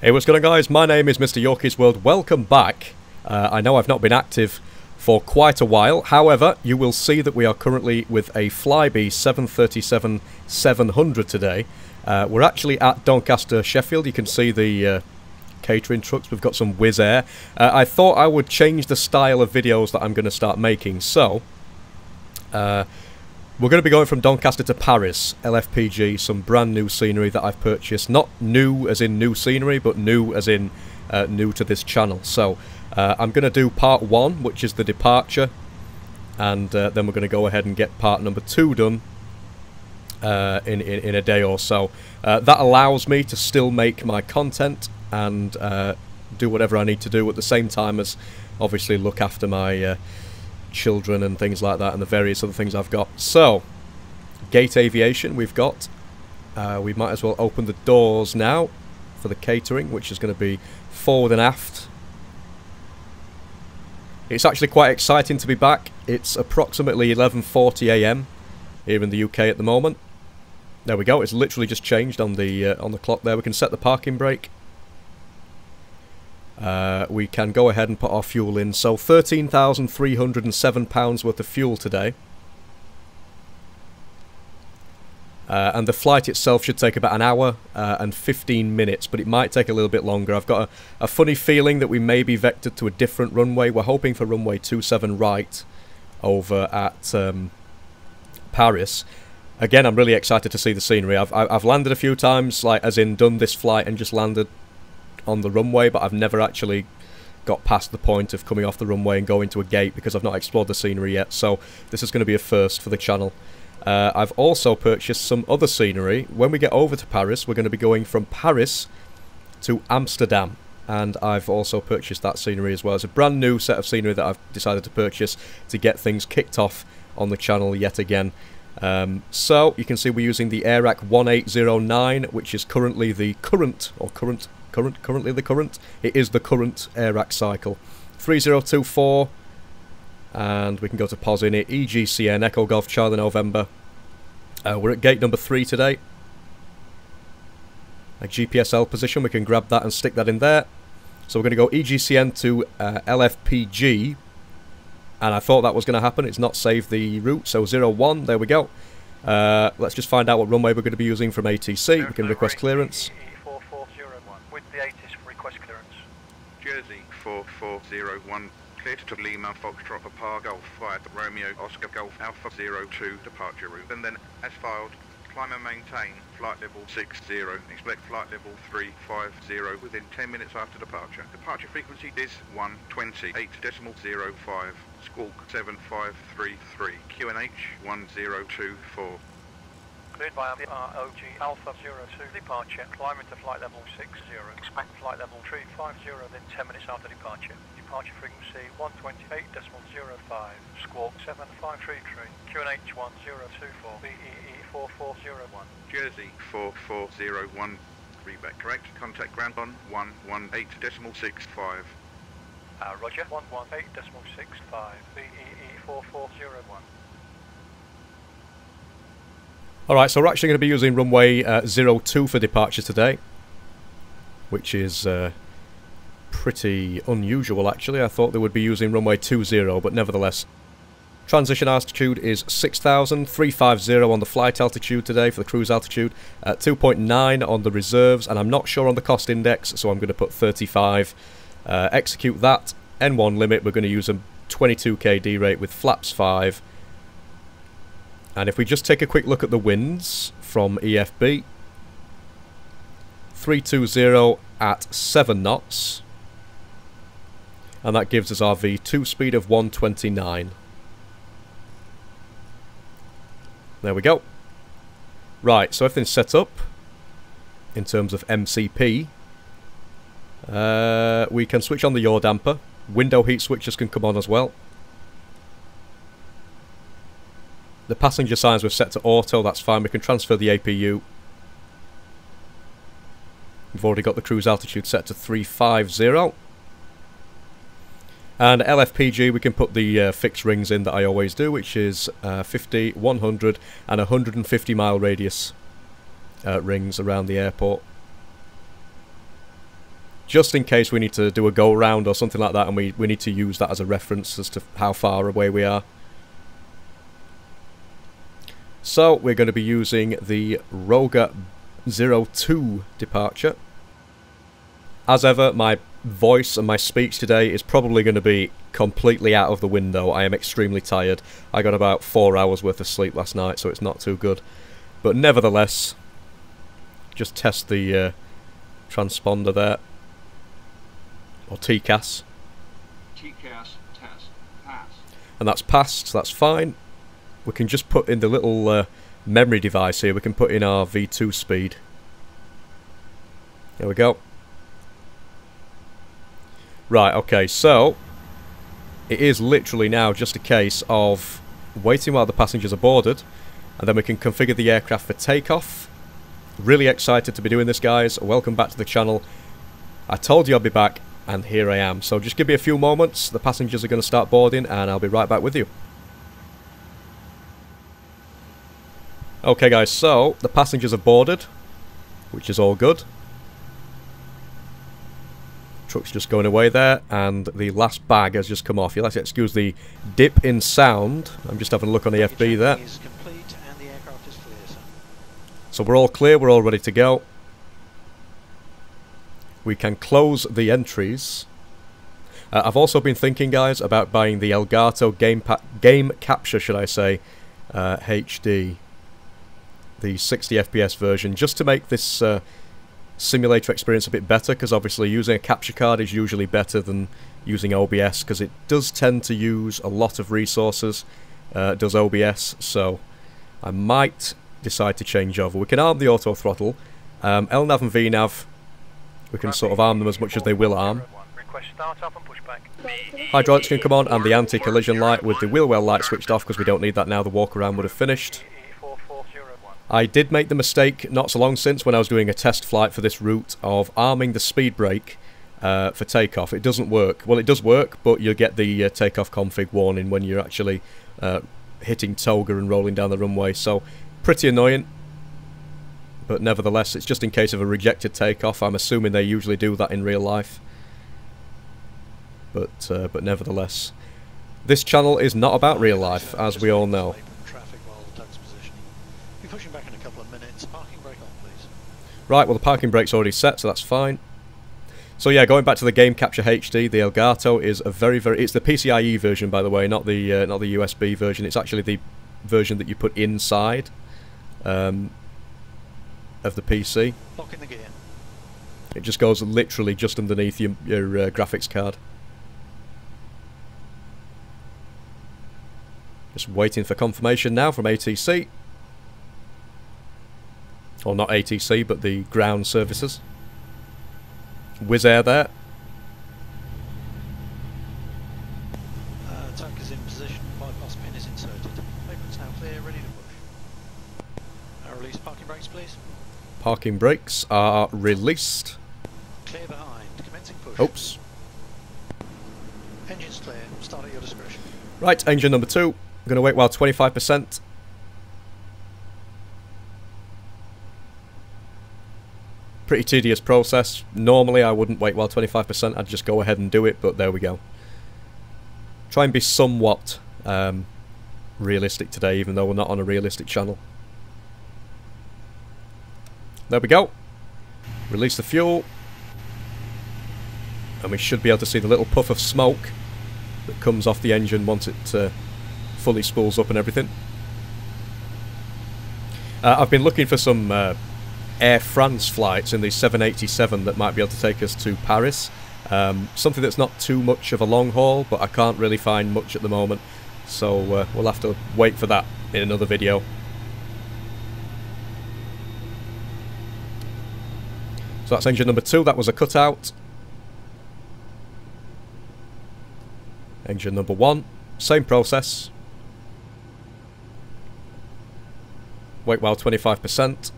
Hey, what's going on, guys? My name is MrYorkiesWorld. Welcome back. I know I've not been active for quite a while. However, you will see that we are currently with a Flybe 737-700 today. We're actually at Doncaster, Sheffield. You can see the catering trucks. We've got some Wizz Air. I thought I would change the style of videos that I'm going to start making. So, we're going to be going from Doncaster to Paris, LFPG, some brand new scenery that I've purchased. Not new as in new scenery, but new as in new to this channel. So, I'm going to do part 1, which is the departure, and then we're going to go ahead and get part number 2 done in a day or so. That allows me to still make my content and do whatever I need to do at the same time as obviously look after my children and things like that and the various other things I've got. So, gate aviation we've got. We might as well open the doors now for the catering, which is going to be forward and aft. It's actually quite exciting to be back. It's approximately 11:40 AM here in the UK at the moment. There we go. It's literally just changed on the clock there. We can set the parking brake. We can go ahead and put our fuel in. So £13,307 worth of fuel today. And the flight itself should take about an hour and 15 minutes, but it might take a little bit longer. I've got a funny feeling that we may be vectored to a different runway. We're hoping for runway 27 right over at Paris. Again, I'm really excited to see the scenery. I've landed a few times, like as in done this flight and just landed on the runway, but I've never actually got past the point of coming off the runway and going to a gate because I've not explored the scenery yet. So this is going to be a first for the channel. I've also purchased some other scenery. When we get over to Paris, we're going to be going from Paris to Amsterdam, and I've also purchased that scenery as well. It's a brand new set of scenery that I've decided to purchase to get things kicked off on the channel yet again. So you can see we're using the AirRack 1809, which is currently the current it is the current AirRack cycle. 3024, and we can go to pause in it. EGCN Echo Golf Charlie November. We're at gate number 3 today. A GPSL position, we can grab that and stick that in there. So we're going to go EGCN to LFPG, and I thought that was going to happen. It's not saved the route, so 01, there we go. Let's just find out what runway we're going to be using from ATC. We can request clearance. BE4401 with the ATIS request clearance. Jersey 4401, cleared to Lima Foxtrot Papa Golf 5 Romeo Oscar Golf Alpha 02 departure route, and then as filed, climb and maintain flight level 60, expect flight level 350 within 10 minutes after departure. Departure frequency is 128.05, squawk 7533, QNH 1024. Cleared by ROG Alpha 02, departure, climb into flight level 60, expect flight level 350 within 10 minutes after departure. Departure frequency 128.05, squawk 7533, QNH 1024, BE4401. Jersey 4401, readback correct, contact ground on 118.65. Roger, 118.65, BE4401. Alright, so we're actually going to be using runway 02 for departure today, which is pretty unusual actually. I thought they would be using runway 20, but nevertheless. Transition altitude is 6,350 on the flight altitude today for the cruise altitude, 2.9 on the reserves, and I'm not sure on the cost index, so I'm going to put 35. Execute that. N1 limit, we're going to use a 22k D rate with flaps 5. And if we just take a quick look at the winds from EFB, 320 at 7 knots, and that gives us our V2 speed of 129. There we go. Right, so everything's set up in terms of MCP. We can switch on the yaw damper. Window heat switches can come on as well. The passenger signs were set to auto, that's fine. We can transfer the APU. We've already got the cruise altitude set to 350. And LFPG, we can put the fixed rings in that I always do, which is 50, 100 and 150 mile radius rings around the airport. just in case we need to do a go-round or something like that, and we need to use that as a reference as to how far away we are. So we're going to be using the Roga 02 departure. As ever, my voice and my speech today is probably going to be completely out of the window. I am extremely tired. I got about 4 hours worth of sleep last night, so it's not too good. But nevertheless, just test the transponder there. Or TCAS. TCAS test. Pass. And that's passed, so that's fine. We can just put in the little memory device here, we can put in our V2 speed. There we go. Right, okay, so it is literally now just a case of waiting while the passengers are boarded, and then we can configure the aircraft for takeoff. Really excited to be doing this, guys. Welcome back to the channel. I told you I'd be back, and here I am. So just give me a few moments, the passengers are going to start boarding, and I'll be right back with you. Okay guys, so the passengers have boarded, which is all good. Truck's just going away there, and the last bag has just come off. You'll have to excuse the dip in sound. I'm just having a look on the FB there. So we're all clear, we're all ready to go. We can close the entries. I've also been thinking, guys, about buying the Elgato game capture, should I say, HD. The 60 FPS version, just to make this simulator experience a bit better, because obviously using a capture card is usually better than using OBS, because it does tend to use a lot of resources, does OBS, so I might decide to change over. We can arm the auto throttle, LNAV and VNAV, we can sort of arm them as much as they will arm. Hydraulics can come on, and the anti-collision light with the wheel well light switched off, because we don't need that now, the walk around would have finished. I did make the mistake not so long since when I was doing a test flight for this route of arming the speed brake for takeoff. It doesn't work. Well, it does work, but you'll get the takeoff config warning when you're actually hitting toga and rolling down the runway. So, pretty annoying. But nevertheless, it's just in case of a rejected takeoff. I'm assuming they usually do that in real life. But nevertheless, this channel is not about real life, as we all know. Pushing back in a couple of minutes. Parking brake on, please. Right, well the parking brake's already set, so that's fine. So yeah, going back to the Game Capture HD, the Elgato is a it's the PCIe version, by the way, not the USB version. It's actually the version that you put inside of the PC. Lock in the gear. It just goes literally just underneath your graphics card. Just waiting for confirmation now from ATC. Or not ATC, but the ground services. Wizz Air there. Tank is in position, bypass pin is inserted. Apron's now clear, ready to push. Release parking brakes, please. Parking brakes are released. Clear behind, commencing push. Oops. Engine's clear, start at your discretion. Right, engine number 2. I'm going to wait while 25%. Pretty tedious process. Normally I wouldn't wait while 25%, I'd just go ahead and do it, but there we go. Try and be somewhat realistic today, even though we're not on a realistic channel. There we go. Release the fuel. And we should be able to see the little puff of smoke that comes off the engine once it fully spools up and everything. I've been looking for some Air France flights in the 787 that might be able to take us to Paris. Something that's not too much of a long haul, but I can't really find much at the moment, so we'll have to wait for that in another video. So that's engine number 2, that was a cutout. Engine number 1, same process. Wait while 25%.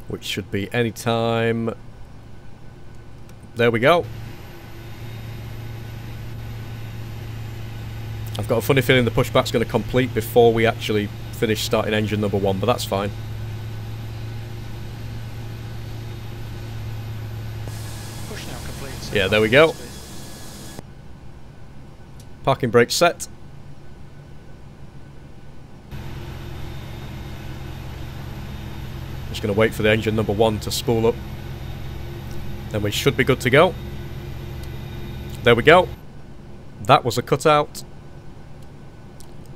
Which should be any time. There we go. I I've got a funny feeling the pushback's going to complete before we actually finish starting engine number 1, but that's fine. Push now complete. Yeah, there we go. Parking brake set. Just going to wait for the engine number 1 to spool up. Then we should be good to go. There we go. That was a cutout.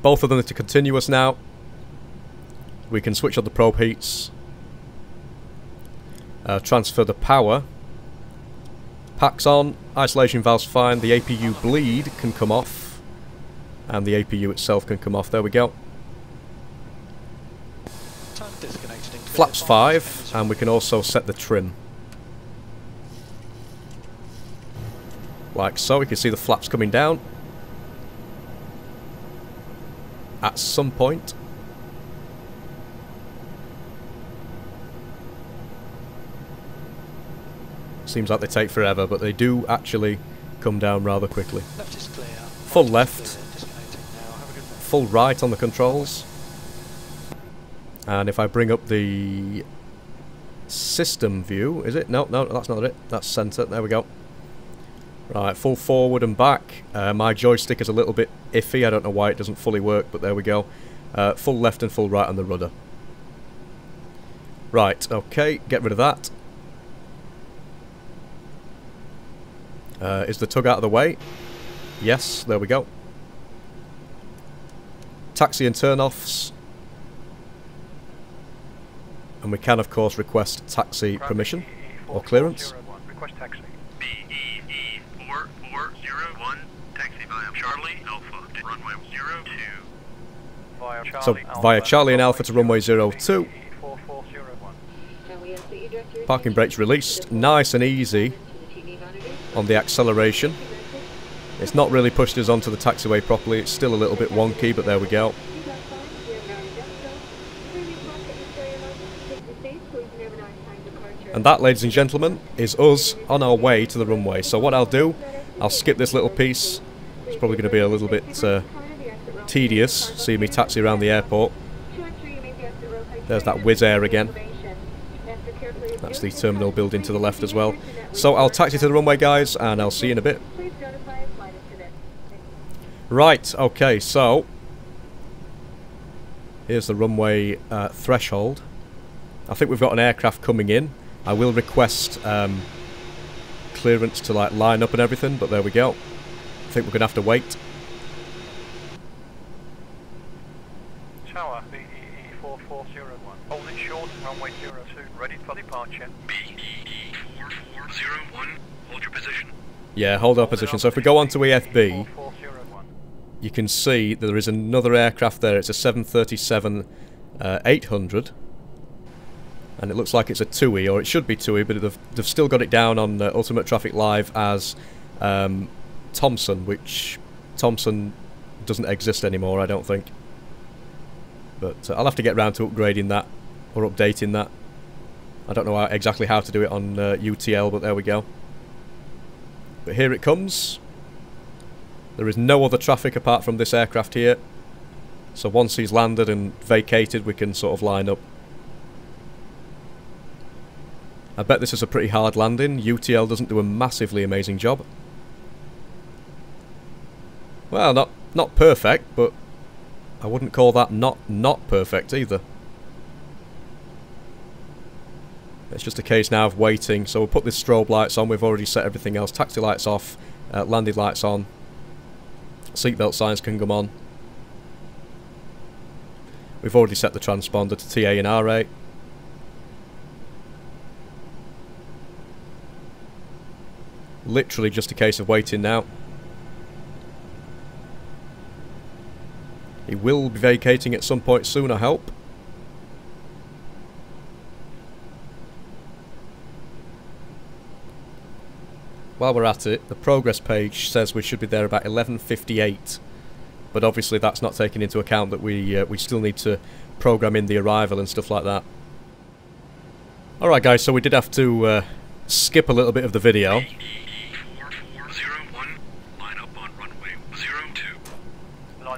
Both of them are continuous now. We can switch on the probe heats. Transfer the power. Packs on. Isolation valve's fine. The APU bleed can come off. And the APU itself can come off. There we go. Flaps 5. And we can also set the trim. Like so. We can see the flaps coming down. At some point. Seems like they take forever, but they do actually come down rather quickly. Left is clear. Full left. Full right on the controls. And if I bring up the system view, is it? No, no, that's not it. That's centre. There we go. Right, full forward and back. My joystick is a little bit iffy. I don't know why it doesn't fully work, but there we go. Full left and full right on the rudder. Right, okay, get rid of that. Is the tug out of the way? Yes, there we go. Taxi and turn-offs. And we can, of course, request taxi permission or clearance. Request taxi. BE4401, taxi via Charlie Alpha to runway 02. So, via Charlie and Alpha to runway 02. Parking brakes released. Nice and easy on the acceleration. It's not really pushed us onto the taxiway properly. It's still a little bit wonky, but there we go. And that, ladies and gentlemen, is us on our way to the runway. So what I'll do, I'll skip this little piece. It's probably going to be a little bit tedious, seeing me taxi around the airport. There's that Wizz Air again. That's the terminal building to the left as well. So I'll taxi to the runway, guys, and I'll see you in a bit. Right, okay, so here's the runway threshold. I think we've got an aircraft coming in. I will request clearance to like line up and everything, but there we go. I think we're going to have to wait. Tower, BE4401. Hold it short, runway 02, ready for departure. BE4401, hold your position. Yeah, hold our position. So if we go on to EFB, you can see that there is another aircraft there. It's a 737-800. And it looks like it's a TUI, or it should be TUI, but they've still got it down on Ultimate Traffic Live as Thompson, which Thompson doesn't exist anymore, I don't think. But I'll have to get round to upgrading that, or updating that. I don't know exactly how to do it on UTL, but there we go. But here it comes. There is no other traffic apart from this aircraft here. So once he's landed and vacated, we can sort of line up. I bet this is a pretty hard landing. UTL doesn't do a massively amazing job. Well, not perfect, but I wouldn't call that not perfect either. It's just a case now of waiting. So we'll put this strobe lights on. We've already set everything else. Taxi lights off, landing lights on. Seatbelt signs can come on. We've already set the transponder to TA and RA. Literally just a case of waiting now. He will be vacating at some point soon, I hope. While we're at it, the progress page says we should be there about 11:58, but obviously that's not taking into account that we still need to program in the arrival and stuff like that. Alright guys, so we did have to skip a little bit of the video. BE4401, line up on runway 02.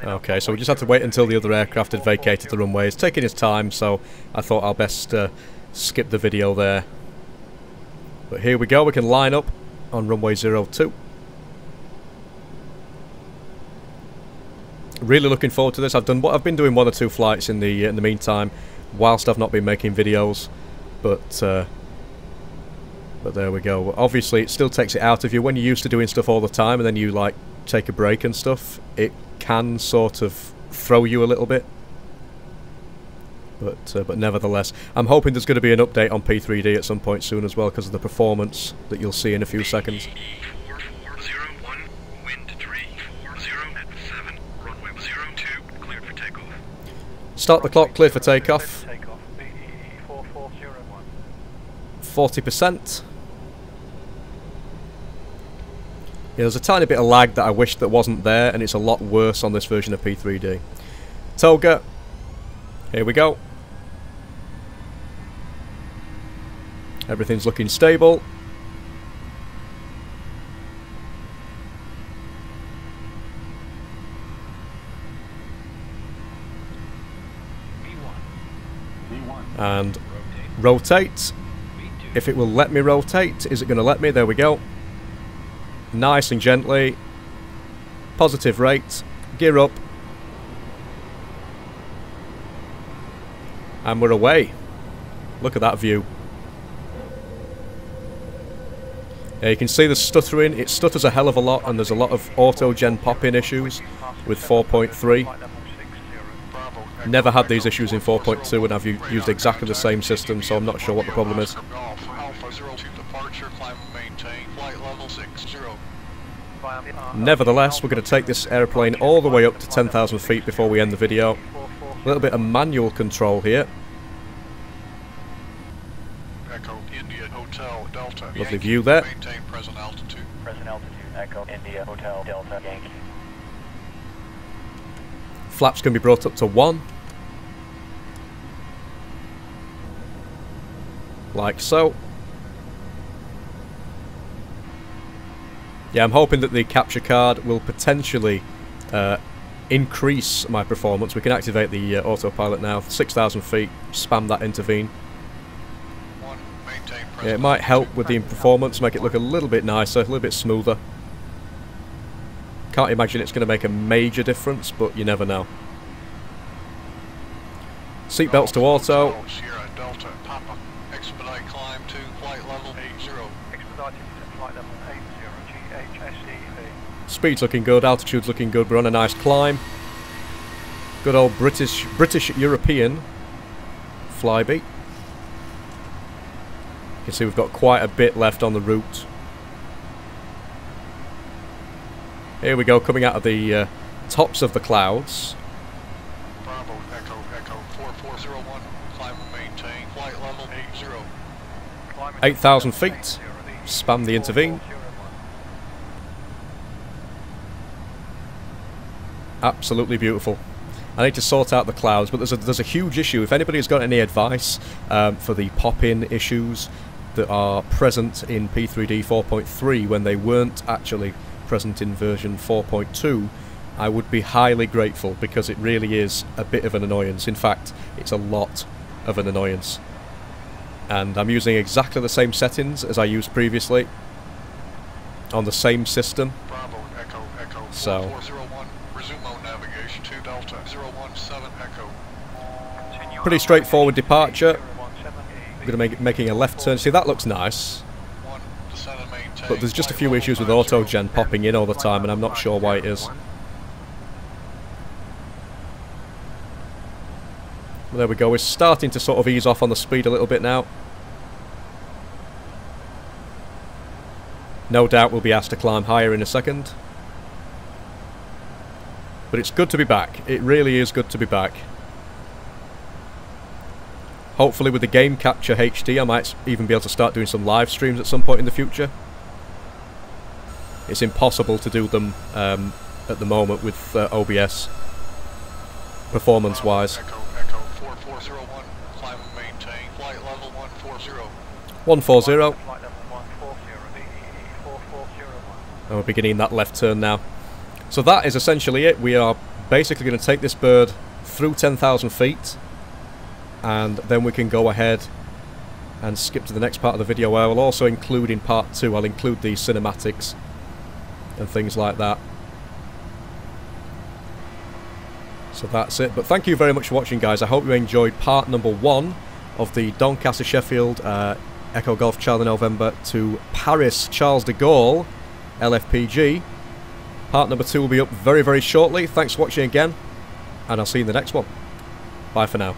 Okay, so we just had to wait until the other aircraft had vacated the runway. It's taking his time, so I thought I'll best skip the video there. But here we go, we can line up on runway 02. Really looking forward to this. I've been doing 1 or 2 flights in the meantime, whilst I've not been making videos, but there we go. Obviously, it still takes it out of you when you're used to doing stuff all the time, and then you like take a break and stuff. It can sort of throw you a little bit, but nevertheless, I'm hoping there's going to be an update on P3D at some point soon as well, because of the performance that you'll see in a few seconds. BE4401, wind 340 at 7, runway 02, cleared for takeoff. Start the clock, clear for takeoff. Takeoff, BE4401. 40%. Yeah, there's a tiny bit of lag that I wish that wasn't there, and it's a lot worse on this version of P3D. Toga, here we go. Everything's looking stable. And rotate. If it will let me rotate, is it going to let me? There we go. Nice and gently. Positive rate. Gear up. And we're away. Look at that view. Yeah, you can see the stuttering. It stutters a hell of a lot, and there's a lot of auto-gen pop-in issues with 4.3. Never had these issues in 4.2, and I've used exactly the same system, so I'm not sure what the problem is. Nevertheless, we're going to take this airplane all the way up to 10,000 feet before we end the video. A little bit of manual control here. Echo India Hotel Delta. Lovely view there. Maintain present altitude. Present altitude. Echo India Hotel Delta Yankee. Flaps can be brought up to 1. Like so. Yeah, I'm hoping that the capture card will potentially increase my performance. We can activate the autopilot now. 6,000 feet, spam that intervene. Yeah, it might help with the performance, make it look a little bit nicer, a little bit smoother. Can't imagine it's going to make a major difference, but you never know. Seatbelts to auto. Sierra Delta Papa. Expedite climb to flight level 80. Expedited to flight level 80 GHSEV. Speed's looking good, altitude's looking good, we're on a nice climb. Good old British European Flybe. You can see we've got quite a bit left on the route. Here we go, coming out of the tops of the clouds. Bravo, Echo 4401, climb and maintain, flight level 80. 8,000 feet, spam the intervene. Absolutely beautiful. I need to sort out the clouds, but there's a huge issue. If anybody's got any advice for the pop-in issues that are present in P3D 4.3 when they weren't actually present in version 4.2, I would be highly grateful, because it really is a bit of an annoyance. In fact, it's a lot of an annoyance. And I'm using exactly the same settings as I used previously on the same system. Bravo, Echo So 4401, resume mode navigation to Delta 017 Echo. pretty straightforward departure. I'm going to making a left turn. See, that looks nice. But there's just a few issues with auto-gen popping in all the time, and I'm not sure why it is. Well, there we go, we're starting to sort of ease off on the speed a little bit now. No doubt we'll be asked to climb higher in a second. But it's good to be back. It really is good to be back. Hopefully with the game capture HD I might even be able to start doing some live streams at some point in the future. It's impossible to do them at the moment with OBS, performance-wise. Echo 4401, climb and maintain, flight level 140. 140. Flight level 140, BE4401. And we're beginning that left turn now. So that is essentially it. We are basically going to take this bird through 10,000 feet, and then we can go ahead and skip to the next part of the video, where I will also include in part 2, I'll include the cinematics and things like that. So that's it. But thank you very much for watching, guys. I hope you enjoyed part number 1 of the Doncaster Sheffield Echo Golf Charlie November to Paris Charles de Gaulle LFPG. Part number 2 will be up very, very shortly. Thanks for watching again, and I'll see you in the next one. Bye for now.